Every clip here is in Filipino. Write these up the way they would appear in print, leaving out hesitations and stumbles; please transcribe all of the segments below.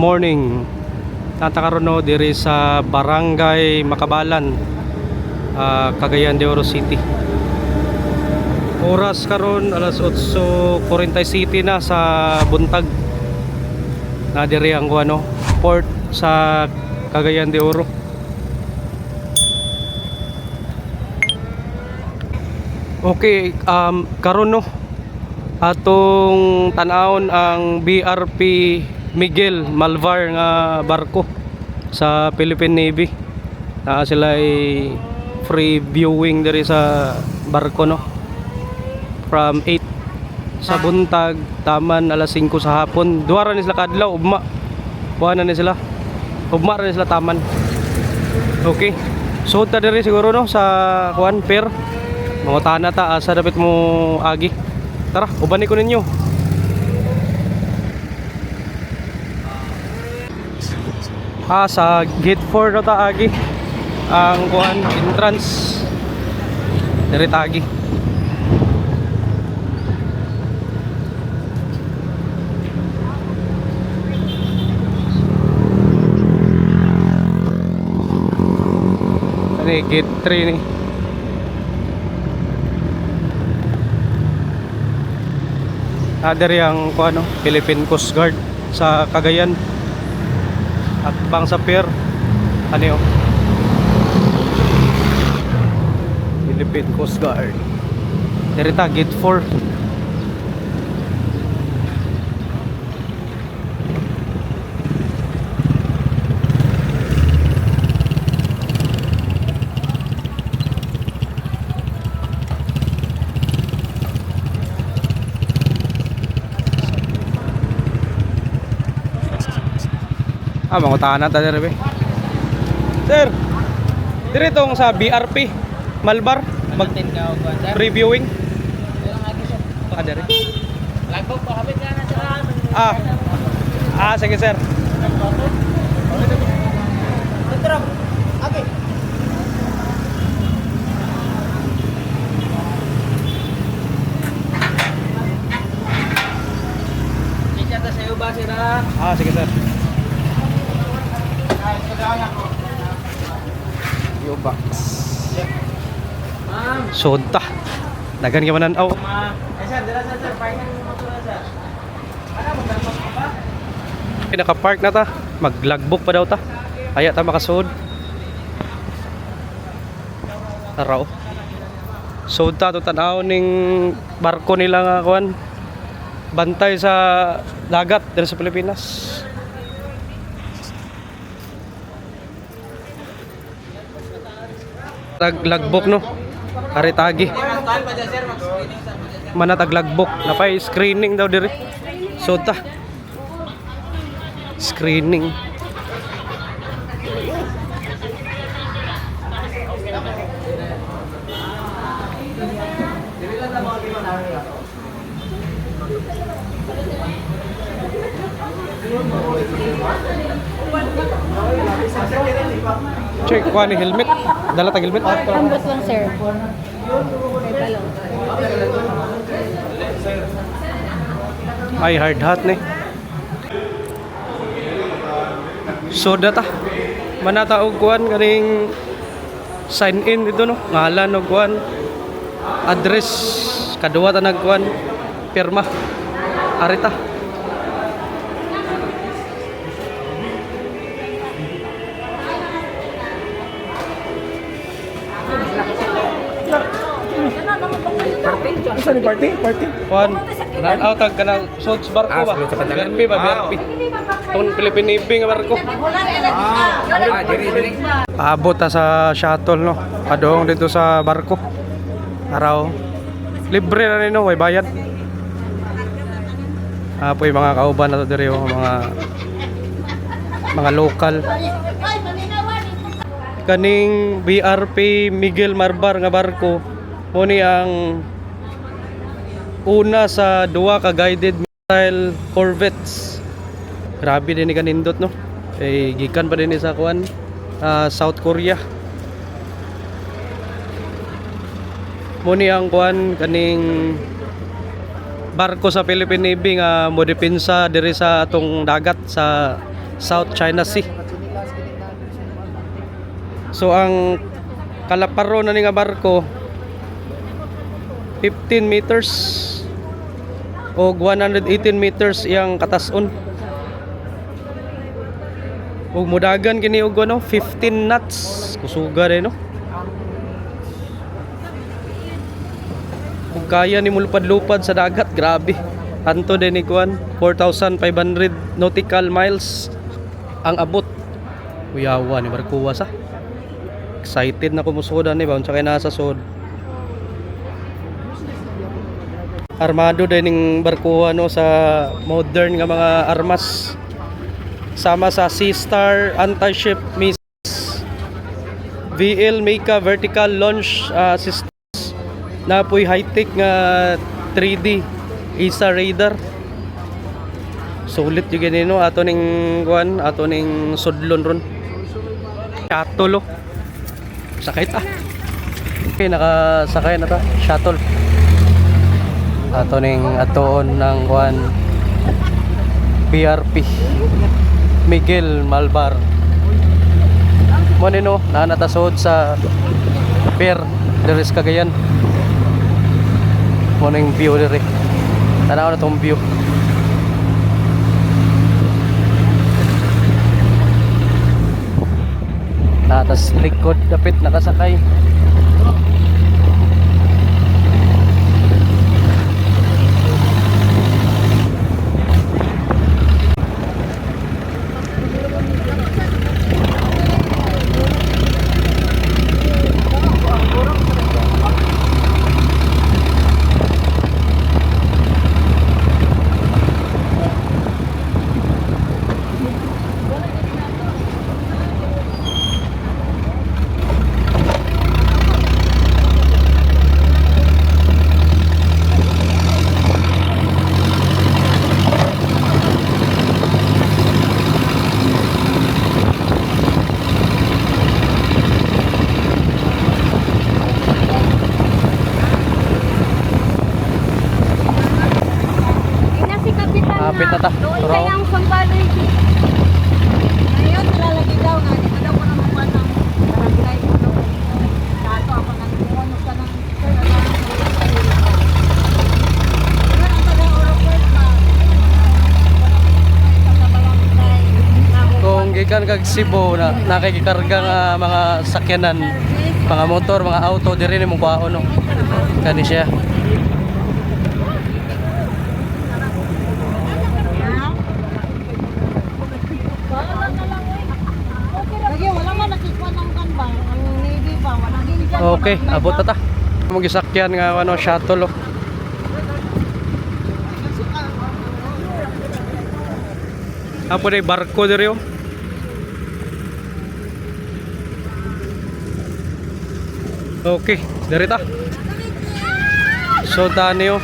morning. Natakaroon no diri sa Barangay Makabalan, Cagayan de Oro City. Oras karon alas 8:47 na sa buntag. Na diri ang port sa Cagayan de Oro. Okay, karon no atong tan-awon ang BRP Miguel Malvar nga barko sa Philippine Navy. Sila ay free viewing diri sa barko no from 8 sa buntag taman alas 5 sa hapon. Duwa ra ni sila kadlaw ugma. Buwan na ni sila. Ugma ra ni sila taman. Okay. So ta diri siguro no sa kuan pier. Mga tana ta asa dapat mo agi. Tara, ubani ko ninyo. Sa gate 4 na ta agi. Ang kuan entrance. Diri ta agi. Ini gate 3 ni. Diri ang kuano Philippine Coast Guard sa Cagayan at bang sa pier ano Philippine Coast Guard. Diri ta gate 4. Mga tahanan ta diri be. Sir, diri tong sa BRP Malbar mag previewing. Diri. Lagbog pa kapit na sa Sige sir. Betrop. Okay. Kita ta sayo ba sira? Sige sir. Yo box. Sonta. Dagan ka manan aw. Sir, dira sir, parking mo to sir. Magdamag ka ba? Naka-park na ta. Mag-logbook pa daw ta. Aya ta makasud. Taraw. Sud ta to tan-aw ning barko nila nga kuan. Bantay sa dagat diri sa Pilipinas. Taglagbok no. Karitagi. Mana taglagbok, napay screening daw diri. So ta. Screening. Check kuha ni helmet. Dala tag helmet. Ambot lang sir. May balong. Ay hard hat ni. So data. Manata og kuan kaning sign in dito no. Ngalan og kuan. Address kadua ta nagkuan pirma. Arita. Isa ni party? Kuan. Tag kanang Sods barko ba? BRP ba? BRP. Tong Philippine Navy nga barko. Diri. Paabot ta sa shuttle no. Padong dito sa barko. Araw. Libre na nino, way bayad. Apoy mga kauban na to diri mga lokal. Kaning BRP Miguel Malvar nga barko mo ni ang una sa duwa ka guided missile corvettes. Grabe din ni kanindot no. Gikan pa din sa kuan South Korea. Muni ang kuan kaning barko sa Philippine Navy nga modepensa diri sa atong dagat sa South China Sea. So ang kalaparo na ni nga barko 15 meters o 118 meters iyang katason. Ug mudagan kini og ano 15 knots kusuga rin no. Kung kaya ni mulupad-lupad sa dagat, grabe. Anto din ni kuan 4,500 nautical miles ang abot. Kuyawa ni barkuwa sa. Excited na ko musudan ni ba unsa kay nasa sud. Armado din ning barkuwa no sa modern nga mga armas. Sama sa Sea Star anti-ship missiles, VL Meika vertical launch systems, napoy high-tech nga 3D ISA radar. Sulit yung ganino ato ning kuan, ato ning sudlon ron. Shuttle oh. Sakay ta. Okay, nakasakay na ta. Shuttle. Ato ning atoon ng kuan BRP Miguel Malvar. Mo nino nanatasod sa pier diri sa Cagayan. Mo ning view diri. Tanaw na tong view. Natas likod dapit nakasakay. Kapit na ta. Doon Turaw. kayang Sambaloy. Ngayon, lalagay daw nga. Dito daw ko naman pa ng barangay. Dato ako nang kumonos ka ng Kung gikan kag Cebu na nakikikarga nga mga sakyanan, mga motor, mga auto diri ni mong baon no. Kani siya. wala man nakikwa ng kanbang. Ang Navy pa, walang Indian. Okay, abot na ta. Mong gisakyan nga ano shuttle oh. Apo na barko diri oh. Okay, diri ta. So tani oh.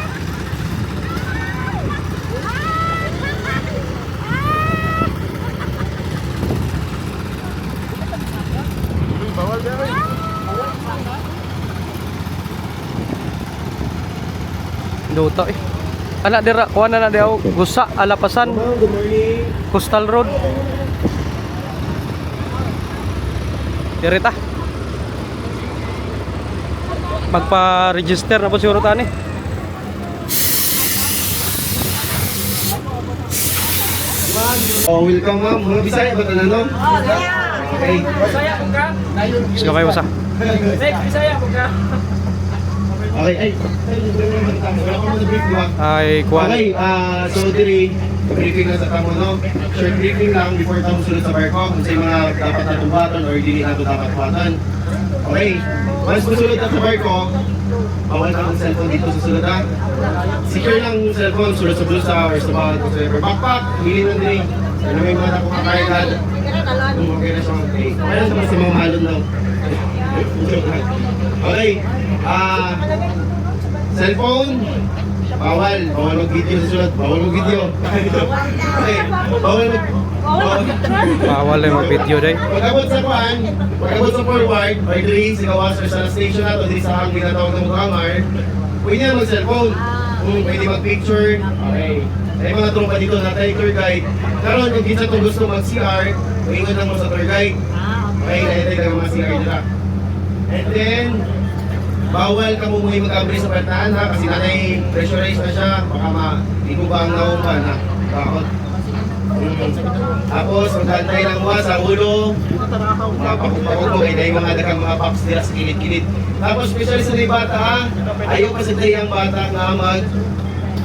Duta eh. Anak dira kuha na daw gusa alapasan. Coastal Road. Diri ta. Magpa-register na po siguro tani. Oh, welcome ma'am. Mga Bisaya ba tanan no? Okay. Bisaya po ka? Sige kayo sa. Next, Bisaya po ka? Okay, ay. Wala ko na brief ba? Ay kuha. Okay, so diri briefing na sa kamo no. Short briefing lang before tamo sulod sa barko kung sa mga dapat natong baton or dili nato dapat baton. Okay, once musulod na sa barko, bawal ang cellphone dito sa sulod ha. Secure lang yung cellphone, sulod sa bulsa or sa bawal ko sa backpack, hili lang diri. Ano may mga ako kakargad. Okay na siya. Okay, okay lang sa mga mahalon lang. Okay, cellphone, bawal mag-video sa sulat, bawal mag-video. Okay, bawal Bawal mag video day. pag-abot sa kuhan, pag-abot sa forward, or diri, sa gawas or sa station na to, diri sa hangin na tawag ng Mukamar, pwede na mag-cellphone. Pwede mag-picture. Okay. May mga tropa dito na tayo tour guide. Karon kung kinsa to gusto mag-CR, uingon lang mo sa tour guide. Okay, naitay ka mga CR dira. And then, bawal ka mo muna mag-abri sa pantaan ha, kasi nanay pressurize na siya, baka hindi mo ba ang naupan ha, bakot. Tapos, magkantay lang mo sa ulo, mapakupakot mo, kaya mga dagang mga pops nila sa kilid-kilid. Tapos, special sa mga bata ha, ayaw pa sa ang bata nga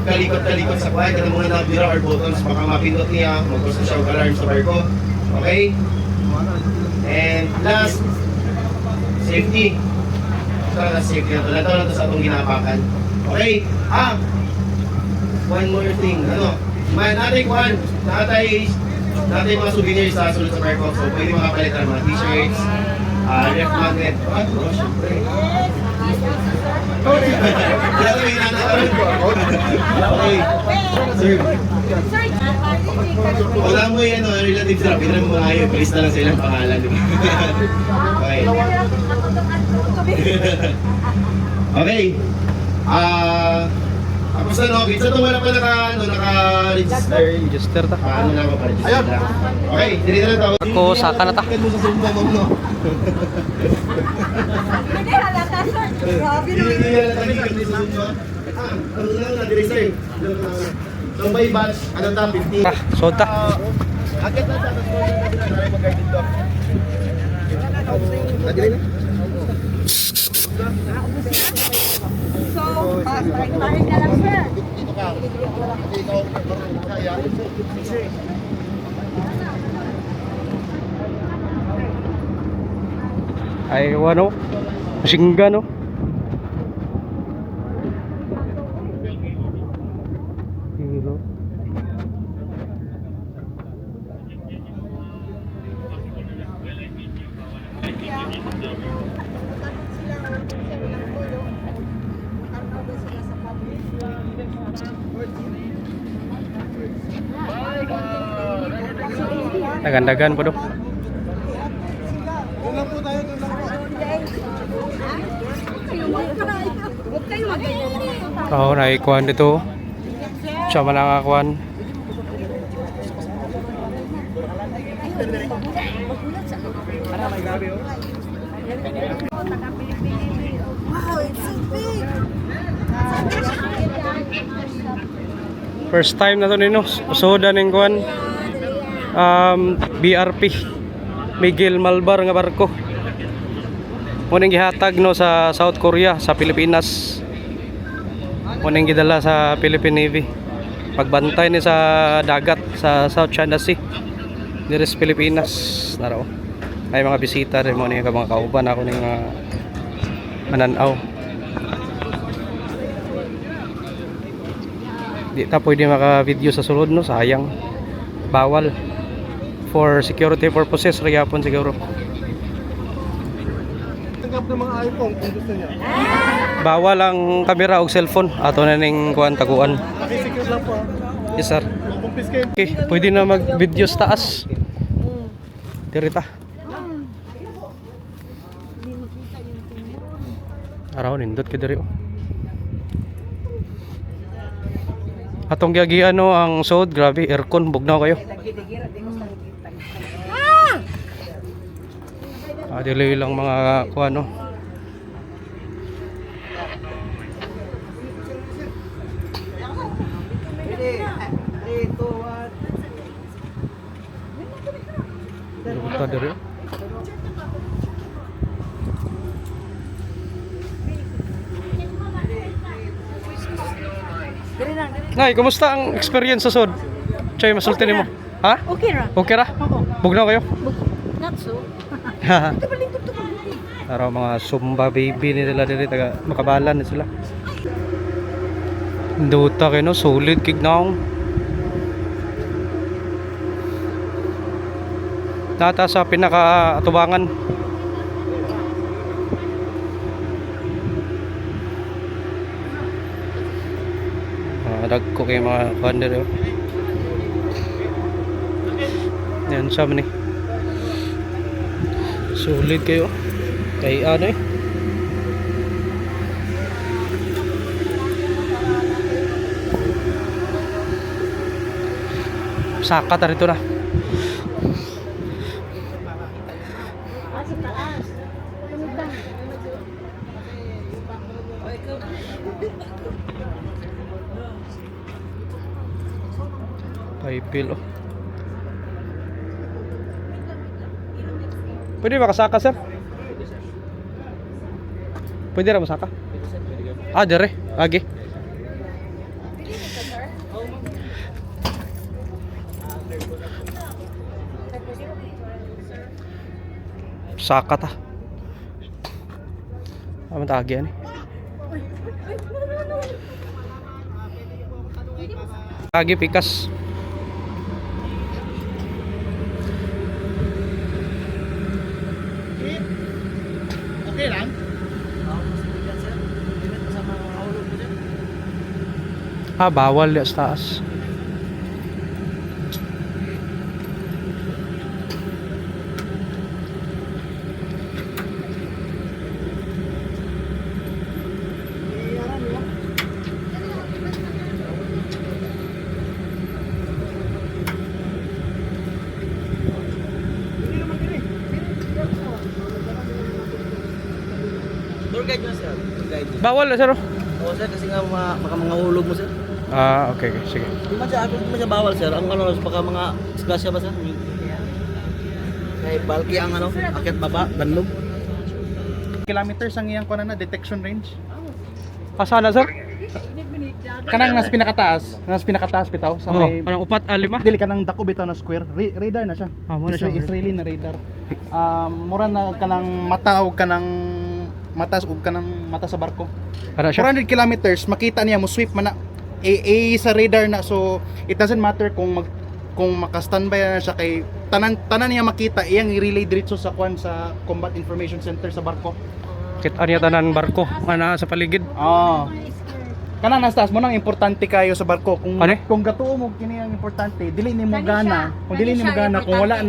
kalikot-kalikot sa kwahay, kada mga nabira or buttons, baka mapindot niya, mag-gusto siya mag-alarm sa barko. Okay? And last, safety. Sa safety na to. Lantaw na to sa atong ginapakan. Okay? One more thing. Natay kuhan. Natay mga souvenirs sa sulod sa barko. So, pwede makapalitan mga t-shirts, ref magnet. Siyempre. Wala kami hinanakaroon ko. Okay. Sir. Wala mo yan, relatives na. Pinag mo mga ayaw. Please na lang sa ilang pangalan. Okay. Okay. Tapos Vince, ito wala pa naka-register. Register ta. Paano na ako pa-register lang? Okay, dili na lang tawag. Ako, saka na ta. Mo sa sumba mo, no? Hindi halata, sir. Grabe naman. Hindi na lang tayo sa sumba. Ano lang na, dili sir. So by batch, ano ta, 50. Sota. Agad na tapos mo na tayo mag-guide dito. Adili na? So, tarik na lang, sir. Ay, ano? Masingga, no? Kilo. Dagan-dagan po do. Oo, naikuhan dito. Siya man nakakuhan. Wow, it's so big. First time na to nino. Usoda ning kuhan. BRP Miguel Malvar nga barko. Muning gihatag no sa South Korea sa Pilipinas. Muning gidala sa Philippine Navy. Pagbantay ni sa dagat sa South China Sea. Diri sa Pilipinas naro. Ay mga bisita rin mo ni mga kauban ako ning mananaw. Di ta pwede maka-video sa sulod no, sayang. Bawal. For security purposes, rigapon siguro. Tanggap ng mga iPhone kung gusto niya. Bawal ang kamera o cellphone. Ato na ning kuan taguan. Secure lang po. Yes sir. Confiscate. Okay, pwede na mag-video sa taas. Dirita. Araw nindot ka diri. Atong giagian no ang sod, grabe aircon bugnaw kayo. Dili lang mga kuan no. Ito diri. Nay, kumusta ang experience sa sod? Chay, masulti nimo. Ha? Okay ra. Okay ra? Bugnaw kayo? Not so. Araw mga sumba baby nila diri taga makabalan na sila. Duta kay no solid kignaw. Tata sa pinaka atubangan. Dagko kay mga kunder yo. Yan sa man ni. Solid kayo. Kay ano eh. Saka ta rito na. Paipil oh. Pwede makasaka sir? Pwede ra masaka? Ah, dire. Agi. Saka ta. Ano tagi ani? Agi pikas. Okay lang? Ah, bawal ya sa taas. Tour guide nyo sir. Tour guide nyo. Bawal na sir. Oh. Oo sir, kasi nga baka mga hulog mo sir. Ah, okay, okay. Sige. Di man siya bawal sir. Ang ano, baka mga disgrasya ba sir? Kaya bulky ang ano, akit baba, danlog. Kilometers ang iyang kuno na detection range. Pasana sir? Kanang nas pinakataas bitaw sa Oh, may parang upat alima. dili kanang dako bitaw na square. Radar na siya. Ah, mo na siya. Israeli na radar. Mura na kanang mata og kanang matas og kanang mata sa barko. Para siya. 400 kilometers makita niya mo sweep man na sa radar na, so it doesn't matter kung maka-standby na siya kay tanan niya makita iyang i-relay diretso sa sa Combat Information Center sa barko. Kita niya tanan barko nga naa sa paligid. Kanang nas taas mo nang importante kayo sa barko kung Ano? kung gatuo mo kini ang importante dili nimo gana kung dili nimo gana kung wala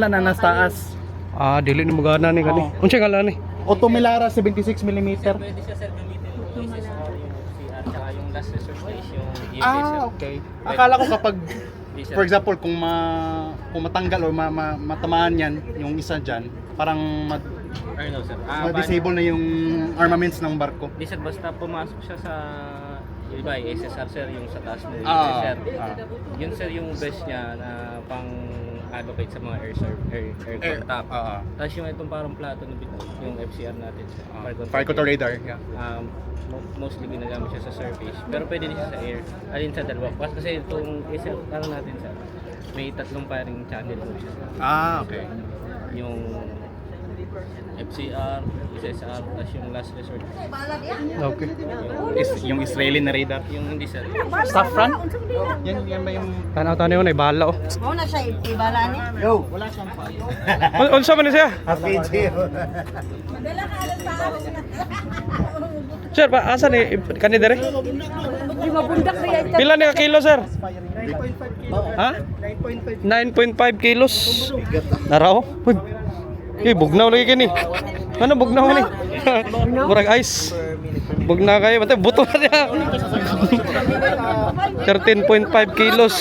na nas taas. Ah, dili ni mo gana ni kani. Oo. Unsay ngala ni? Automelara 76 mm. Pwede siya sir gamitin yung CR, at saka yung last resort is yung USS sir. Okay. Akala ko kapag Hindi, sir. for example kung matanggal or matamaan yan yung isa diyan, parang Or no sir. ma-disable na yung armaments ng barko. Di sir, basta pumasok siya sa yung iba, SSR sir, yung sa taas mo Ah, sir. ah. Yun sir yung best niya na pang allocate sa mga air contact. Tapos yung itong parang plato na yung FCR natin sir. Fire control radar. Yeah. Mostly ginagamit siya sa surface, pero pwede din siya sa air. Alin sa dalawa. Kasi itong SSR natin sir, may tatlong firing channel po siya. Okay. Yung FCR, SSR, tapos yung last resort. Okay. Yung Israeli na radar. Yung hindi sir. Saffron? Yan ba yung Tanaw-tanaw na ibala oh. Mao na siya ibala ni. Yo, wala siyang fire. Unsa man ni siya? Madala ka alam sa akin. Sir, asa ni kani dire? Di mabundak riya ito. Pila ni ka kilo sir? 9.5 Ha? 9.5. 9.5 kilos. Naraw. Uy. Bugnaw lagi kini. Ano bugnaw ni? Murag ice. Bugnaw kayo, mata buto na niya. 13.5 kilos.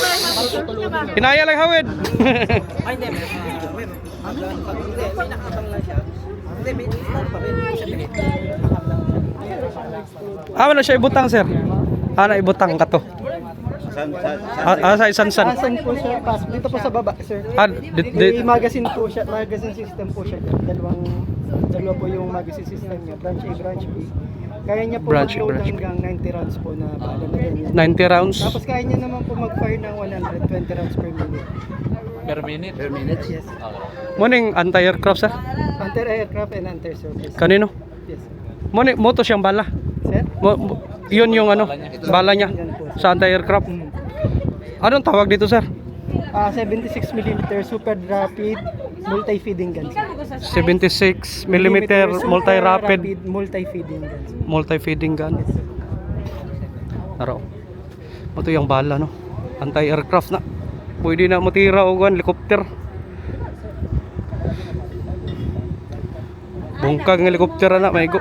Hinaya lang hawid. Ay, hindi. May nakabang lang siya. Hindi, may start pa rin. Ano na siya ibutang sir? Ana ibutang ka to. Sa isan-san. Asan po siya? Dito po sa baba, sir. May magazine po siya, magazine system po siya dyan. Dalawa po yung magazine system niya, branch A, branch B. Kaya niya po Branch A, mag-load branch B. hanggang 90 rounds po na bala na ganyan. 90 rounds. Tapos kaya niya naman po mag-fire ng 120 rounds per minute. Per minute? Per minute? Yes. Morning anti-aircraft sir. Anti-aircraft and anti-surface. Kanino? Yes. Morning moto siyang bala. Sir? Yun yung ano, bala niya sa anti-aircraft. Anong tawag dito sir? 76 mm super rapid multi-feeding guns. 76 mm multi-rapid multi-feeding guns. multi-feeding gun. Naro. Ito yung bala no. Anti-aircraft na. Pwede na matira o helicopter. Bungkag ng helicopter na maigo.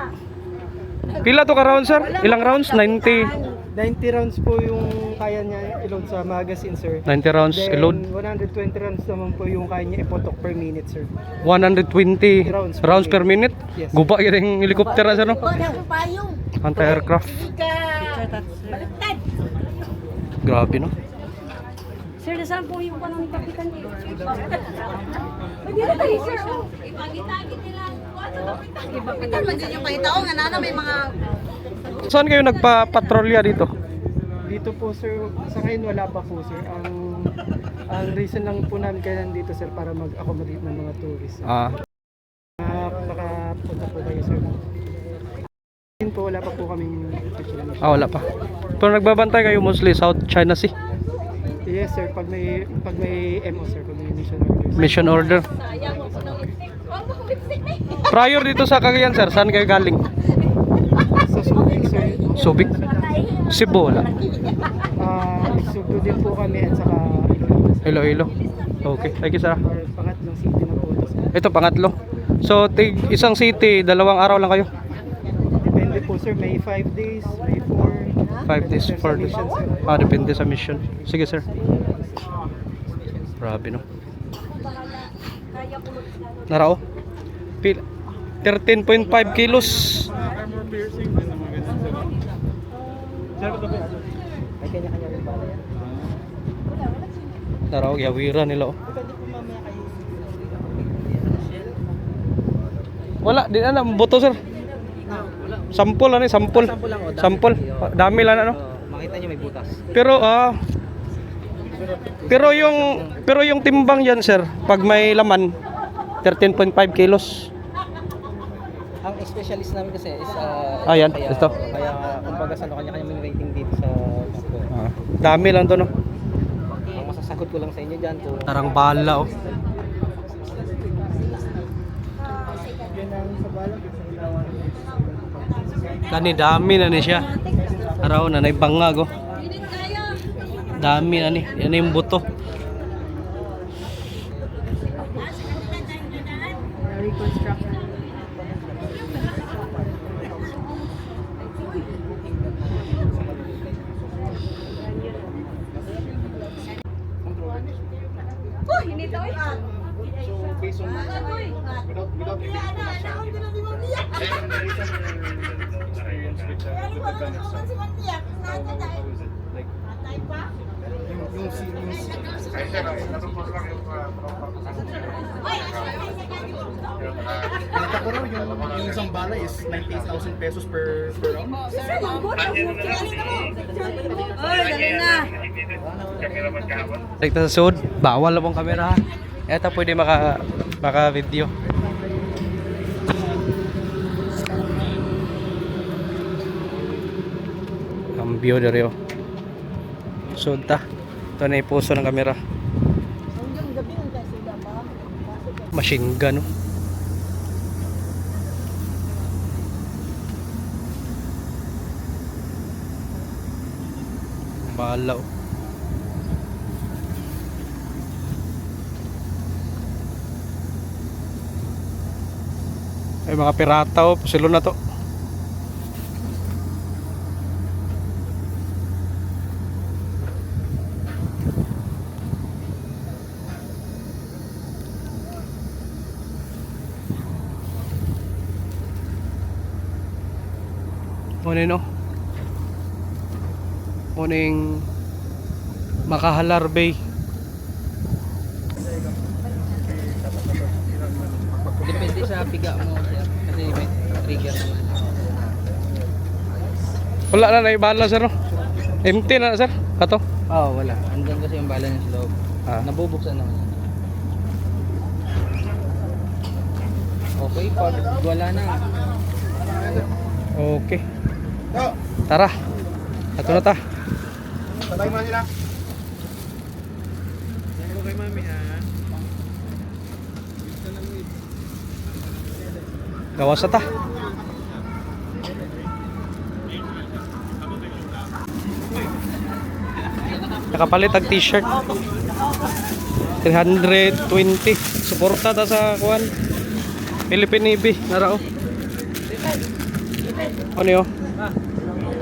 Pila to ka rounds sir? Ilang rounds? 90. 90 rounds po yung kaya niya i-load sa magazine, sir. 90 rounds Then, i-load. 120 rounds naman po yung kaya niya ipotok per minute, sir. 120 Rounds rounds per per minute. Yes. Guba yung helicopter na sir, no? Anti-aircraft. Grabe, no? Sir, nasaan po yung panang kapitan niyo? Hindi na tayo, sir. Ipagitagit nila. Kapitan man din yung kahitao nga nana may mga... Saan kayo nagpa-patrolya dito? Dito po, sir, sa ngayon wala pa po, sir. Ang reason lang po namin kaya nandito, sir, para mag-accommodate ng mga tourists. Ah, Makapunta po kayo, sir. Ngayon po, wala pa po kaming official mission. wala pa. Pero nagbabantay kayo mostly South China Sea. Yes, sir. Pag may MO, sir, pag may mission orders. Mission order. Prior dito sa Cagayan, sir, saan kayo galing? Sa Subic, sir. Subic? Cebu, wala. Sugdo din po kami at saka Iloilo. Okay, thank you, sir. pangatlong city na po ito, sir. Ito, pangatlo. So, isang city, 2 araw lang kayo? Depende po, sir. May 5 days, may 4. 5 days, 4 days. Mission, sir. Depende sa mission. Sige, sir. Grabe, no? Narao? 13.5 kilos. May kanya-kanya rin pala yan. Narao, yawira nila, oh. Wala, di na buto, sir. Sampol, ano, sampol. Sampol. Dami lang, ano. Makita niyo may butas. Pero yung timbang yan, sir, pag may laman, 13.5 kilos. Ang specialist namin kasi is Ayan, kaya, ito. Kaya kumbaga sa kanya-kanya may rating dito sa Macdo. Dami lang to, no. Ang masasagot ko lang sa inyo diyan kung Tarang bala, oh. Kani dami na ni siya. Araw na naibangag, oh. Dami na ni. Yan na yung buto. Hindi daw yan. So, based on without Nakita ko raw yung isang bala is 98,000 pesos per round. Oy, dali na. Rekta sa sud, bawal lang pong kamera, ha. Ito pwede maka-video. Cambio dari, oh. Sud ta. Ito na yung puso ng kamera. Machine gun, oh. Bala, oh. Ay, mga pirata, oh. Pusilo na to. Kunin, oh. Kuning Makahalar Bay. depende sa piga mo sir. Kasi may trigger naman. Wala na naibala, sir, no? Empty na, sir. Kato. Wala. Andyan kasi yung bala niya sa loob. Nabubuksan naman. Okay, pag wala na. Okay. Tara. Ato na ta. Patay mo nila. Gawas na ta. Nakapalit ang t-shirt. 320. Suporta ta sa kuan. Philippine Navy, narao. Ano yun?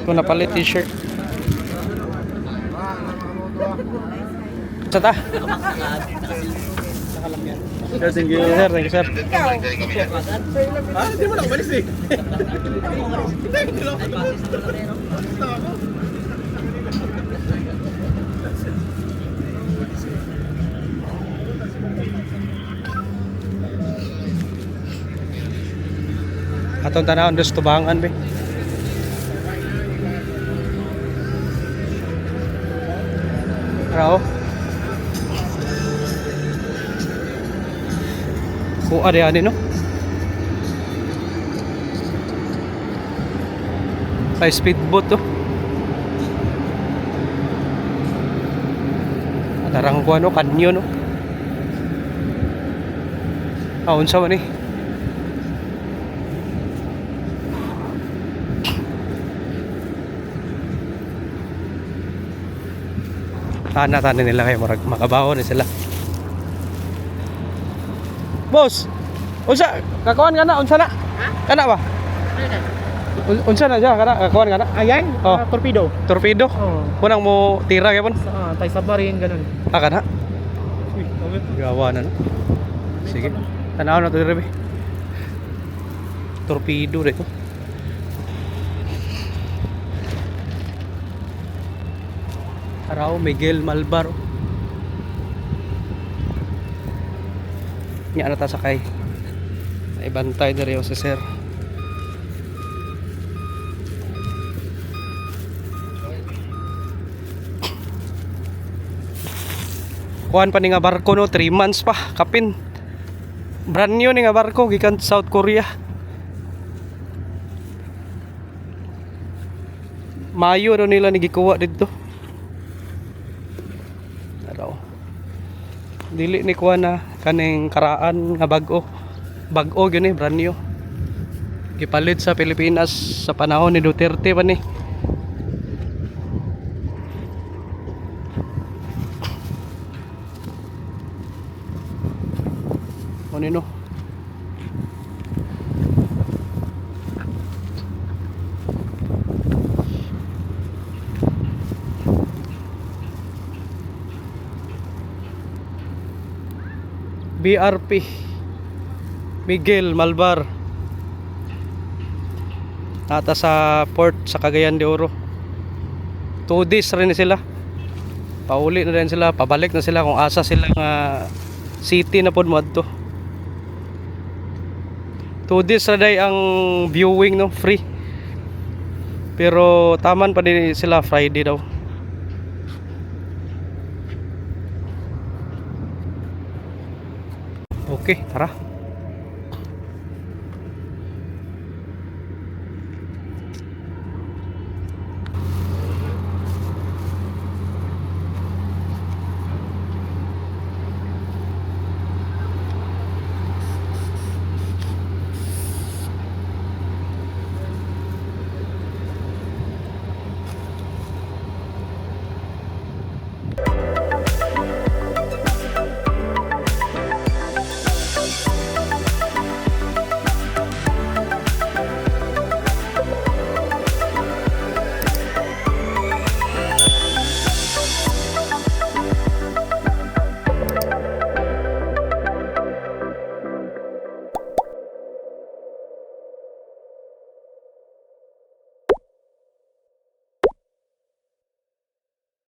Ito napalit t-shirt. Sa ta? Sir, thank you sir, thank you sir. Hindi mo lang umalis eh. Atong tanawon dos tubangan be. Rao. Kung ada ani no? Kay speedboat to. Atarang ko ano kanyo no. Unsa man ni? Tana nila kayo makabaho na sila. Boss, unsa kakuan ka na unsa na? Kana ba? Unsa na siya kana kakuan ka na? Ayan, Oh. torpedo. Torpedo. Oo. Kunang mo tira gyapon. Tay submarine, ganun. Kana. Gawa na no. Sige. Tanaw na to dire be. Torpedo dito. Arao Miguel Malvar. Nya na ta sakay. Naibantay diri si sir. Kuan pa ni nga barko no, 3 months pa kapin. Brand new ni nga barko gikan South Korea. Mayo ro nila ni gikuha dito. Araw. Dili ni kuha na kaning karaan nga bag-o. Bag-o gyud ni brand new. Gipalit sa Pilipinas sa panahon ni Duterte pa ni. Nino. BRP Miguel Malvar ata sa port sa Cagayan de Oro. 2 days rin sila. Pauli na rin sila, pabalik na sila kung asa sila nga city na pod mo adto. 2 days na day ang viewing no, free. Pero taman pa din sila Friday daw. Okay, tara.